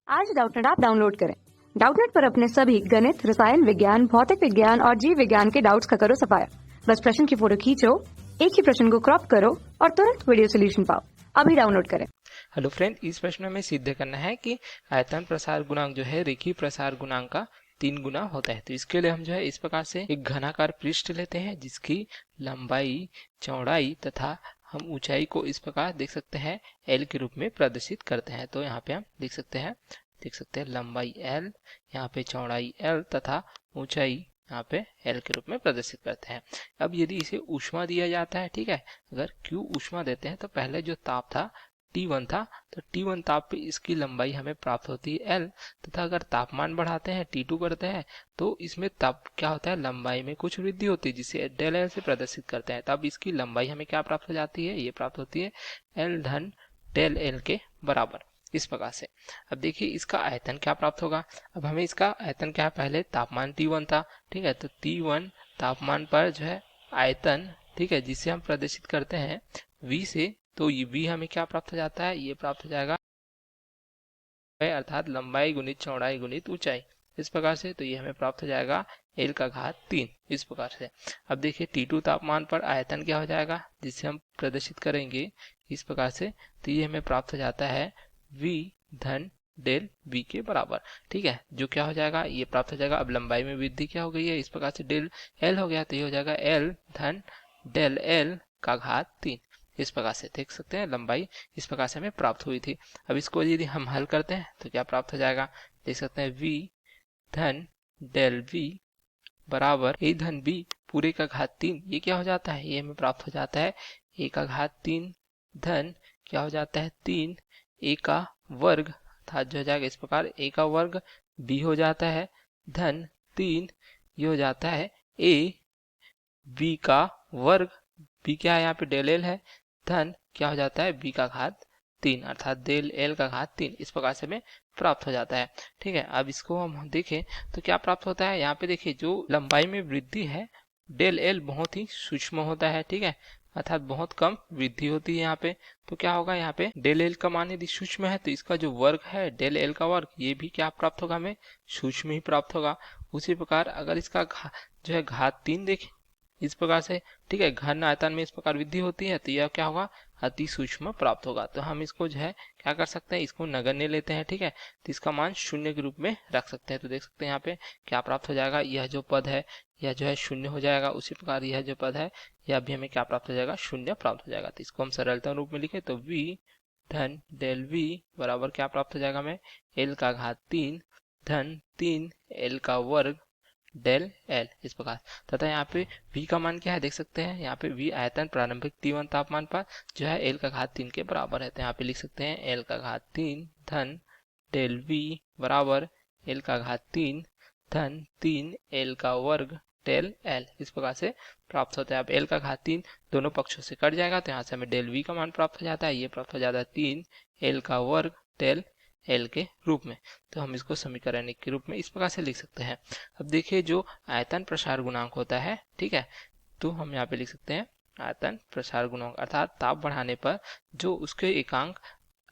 आज Doubtnut app download करें। Doubtnut पर अपने सभी गणित, रसायन विज्ञान, भौतिक विज्ञान और जीव विज्ञान के डाउट्स का करो सफाया। बस प्रश्न की फोटो खींचो, एक ही प्रश्न को क्रॉप करो और तुरंत वीडियो सोल्यूशन पाओ। अभी डाउनलोड करें। हेलो फ्रेंड, इस प्रश्न में हमें सिद्ध करना है कि आयतन प्रसार गुणांक जो है रेखीय प्रसार गुणांक का 3 गुना होता है। तो इसके लिए हम जो है इस प्रकार से एक घनाकार पृष्ठ लेते हैं जिसकी लंबाई, चौड़ाई तथा हम ऊंचाई को इस प्रकार देख सकते हैं एल के रूप में प्रदर्शित करते हैं। तो यहाँ पे हम देख सकते हैं लंबाई एल, यहाँ पे चौड़ाई एल तथा ऊंचाई यहाँ पे एल के रूप में प्रदर्शित करते हैं। अब यदि इसे ऊष्मा दिया जाता है, ठीक है, अगर क्यू ऊष्मा देते हैं तो पहले जो ताप था T1 था, तो T1 ताप पे इसकी लंबाई हमें प्राप्त होती है L, तथा अगर तापमान बढ़ाते हैं T2 करते हैं तो इसमें तब क्या होता है, लंबाई में कुछ वृद्धि होती है जिसे डेल एल से प्रदर्शित करते हैं। तब इसकी लंबाई हमें क्या प्राप्त हो जाती है, ये प्राप्त होती है L धन डेल एल के बराबर, इस प्रकार से। अब देखिए इसका आयतन क्या प्राप्त होगा। अब हमें इसका आयतन क्या है, पहले तापमान T1 था, ठीक है, तो T1 तापमान पर जो है आयतन, ठीक है, जिसे हम प्रदर्शित करते हैं V से, तो ये V हमें क्या प्राप्त हो जाता है, ये प्राप्त हो जाएगा अर्थात लंबाई गुणित चौड़ाई गुणित ऊंचाई, इस प्रकार से। तो ये हमें प्राप्त हो जाएगा L का घात 3, इस प्रकार से। अब देखिए T2 तापमान पर आयतन क्या हो जाएगा, जिसे हम प्रदर्शित करेंगे इस प्रकार से, तो ये हमें प्राप्त हो जाता है V धन डेल V के बराबर, ठीक है, जो क्या हो जाएगा, ये प्राप्त हो जाएगा। अब लंबाई में वृद्धि क्या हो गई है, इस प्रकार से डेल L हो गया, तो ये हो जाएगा L धन डेल L का घात 3, इस प्रकार से देख सकते हैं लंबाई इस प्रकार से हमें प्राप्त हुई थी। अब इसको यदि हम हल करते हैं तो क्या प्राप्त हो जाएगा, देख सकते हैं V धन डेल V बराबर a धन b पूरे का घात 3, ये क्या हो जाता है, ये हमें प्राप्त हो जाता है a का घात 3 धन क्या हो जाता है 3 a का वर्ग, अर्थात जो हो जाएगा इस प्रकार a का वर्ग b हो जाता है धन 3, ये हो जाता है a b का वर्ग, b क्या है यहाँ पे डेल एल है, धन क्या हो जाता है b का घात 3, अर्थात डेल एल का घात 3, इस प्रकार से हमें प्राप्त हो जाता है। ठीक है, अब इसको हम देखें तो क्या प्राप्त होता है, यहाँ पे देखिए जो लंबाई में वृद्धि है डेल एल बहुत ही सूक्ष्म होता है, ठीक है, अर्थात बहुत कम वृद्धि होती है यहाँ पे। तो क्या होगा, यहाँ पे डेल एल का मान यदि सूक्ष्म है तो इसका जो वर्ग है डेल एल का वर्ग, ये भी क्या प्राप्त होगा, हमें सूक्ष्म ही प्राप्त होगा। उसी प्रकार अगर इसका जो है घात 3 देखें इस प्रकार से, ठीक है, घन आयतन में इस प्रकार वृद्धि होती है तो यह क्या होगा, अति सूक्ष्म प्राप्त होगा। तो हम इसको जो है क्या कर सकते हैं, इसको नगण्य लेते हैं, ठीक है, तो इसका मान 0 के रूप में रख सकते हैं। तो देख सकते हैं यहाँ पे क्या प्राप्त हो जाएगा, यह जो पद है यह जो है 0 हो जाएगा। उसी प्रकार यह जो पद है यह भी हमें क्या प्राप्त हो जाएगा, 0 प्राप्त हो जाएगा। तो इसको हम सरलता रूप में लिखे तो v धन डेल v बराबर क्या प्राप्त हो जाएगा हमें, l का घात 3 धन 3 l का वर्ग डेल एल, इस प्रकार। तथा यहाँ पे v का मान क्या है, देख सकते हैं यहाँ पे v आयतन प्रारंभिक T1 तापमान पर जो है l का घात 3 के बराबर है। तो यहाँ पे लिख सकते हैं l का घात 3 धन डेल v बराबर l का घात 3 धन 3 l का वर्ग डेल एल, इस प्रकार से प्राप्त होता है। अब l का घात 3 दोनों पक्षों से कट जाएगा तो यहाँ से हमें डेल v का मान प्राप्त हो जाता है, ये प्राप्त हो जाता है 3 l का वर्ग डेल एल के रूप में। तो हम इसको समीकरण 1 के रूप में इस प्रकार से लिख सकते हैं। अब देखिए जो आयतन प्रसार गुणांक होता है, ठीक है, तो हम यहाँ पे लिख सकते हैं आयतन प्रसार गुणांक, अर्थात ताप बढ़ाने पर जो उसके एकांक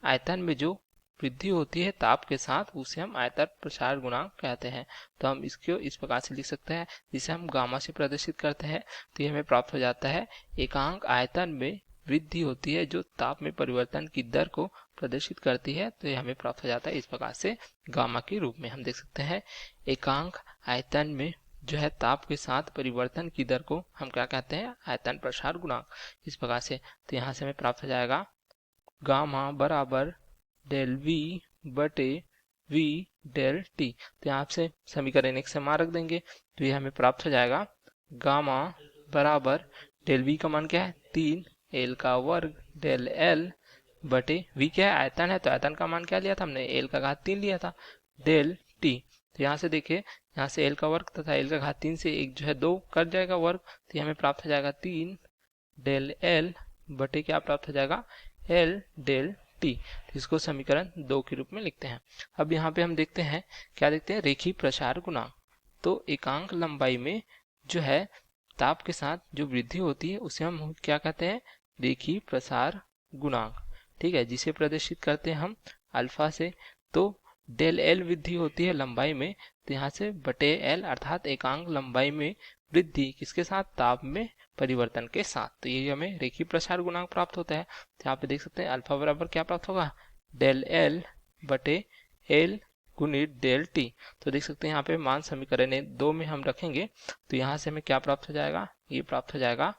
आयतन में जो वृद्धि होती है ताप के साथ, उसे हम आयतन प्रसार गुणांक कहते हैं। तो हम इसको इस प्रकार से लिख सकते हैं, जिसे हम गामा से प्रदर्शित करते हैं। तो ये हमें प्राप्त हो जाता है एकांक आयतन में वृद्धि होती है जो ताप में परिवर्तन की दर को प्रदर्शित करती है, तो ये हमें प्राप्त हो जाता है इस प्रकार से गामा के रूप में। हम देख सकते हैं एकांक आयतन में जो है ताप के साथ परिवर्तन की दर को हम क्या कहते हैं, आयतन प्रसार गुणांक, इस प्रकार से। तो यहाँ से हमें प्राप्त हो जाएगा गामा बराबर डेल वी बटे वी डेल टी। तो यहाँ से समीकरण 1 से मान रख देंगे तो ये हमें प्राप्त हो जाएगा गामा बराबर डेल वी का मान क्या है 3 एल का वर्ग डेल एल बटे v क्या है, आयतन है, तो आयतन का मान क्या लिया था हमने, l का घात 3 लिया था डेल t। तो यहाँ से देखिए यहाँ से l का वर्ग तथा l का घात 3 से एक जो है 2 कट जाएगा वर्ग, तो हमें प्राप्त हो जाएगा 3 डेल l बटे क्या प्राप्त हो जाएगा l डेल t। तो इसको समीकरण 2 के रूप में लिखते हैं। अब यहाँ पे हम देखते हैं क्या देखते हैं, रेखीय प्रसार गुणांक। तो एकांक लंबाई में जो है ताप के साथ जो वृद्धि होती है उसे हम क्या कहते हैं, रेखीय प्रसार गुणांक, ठीक है, जिसे प्रदर्शित करते हैं हम अल्फा से। तो डेल एल वृद्धि होती है लंबाई में, तो यहाँ से बटे एल अर्थात एकांक लंबाई में वृद्धि किसके साथ, ताप में परिवर्तन के साथ। तो ये हमें रेखीय प्रसार गुणांक प्राप्त होता है। तो यहाँ पे देख सकते हैं अल्फा बराबर क्या प्राप्त होगा, डेल एल बटे एल गुणित डेल टी। तो देख सकते हैं यहाँ पे मान समीकरण 2 में हम रखेंगे तो यहाँ से हमें क्या प्राप्त हो जाएगा, ये प्राप्त हो जाएगा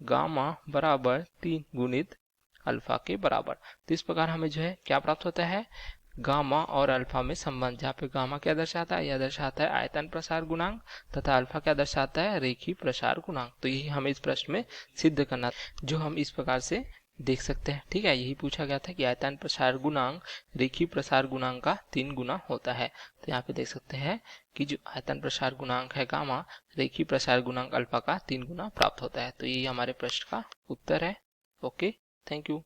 गामा बराबर 3 गुणित अल्फा के बराबर। तो इस प्रकार हमें जो है क्या प्राप्त होता है, गामा और अल्फा में संबंध, जहाँ पे गामा क्या दर्शाता है, यह दर्शाता है आयतन प्रसार गुणांक तथा अल्फा क्या दर्शाता है, रेखीय प्रसार गुणांक। तो यही हमें इस प्रश्न में सिद्ध करना, जो हम इस प्रकार से देख सकते हैं। ठीक है, यही पूछा गया था कि आयतन प्रसार गुणांक रेखीय प्रसार गुणांक का 3 गुना होता है। तो यहाँ पे देख सकते हैं कि जो आयतन प्रसार गुणांक है गामा, रेखीय प्रसार गुणांक अल्फा का 3 गुना प्राप्त होता है। तो यही हमारे प्रश्न का उत्तर है। Okay, thank you.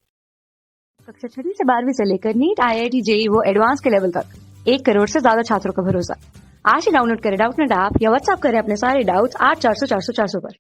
कक्षा 6 से 12वीं से लेकर नीट, IIT, JEE वो एडवांस के लेवल तक 1 करोड़ से ज्यादा छात्रों का भरोसा। आज ही डाउनलोड करें डाउटनेट ऐप या व्हाट्सएप करें अपने सारे डाउट्स 8400 400 400 पर।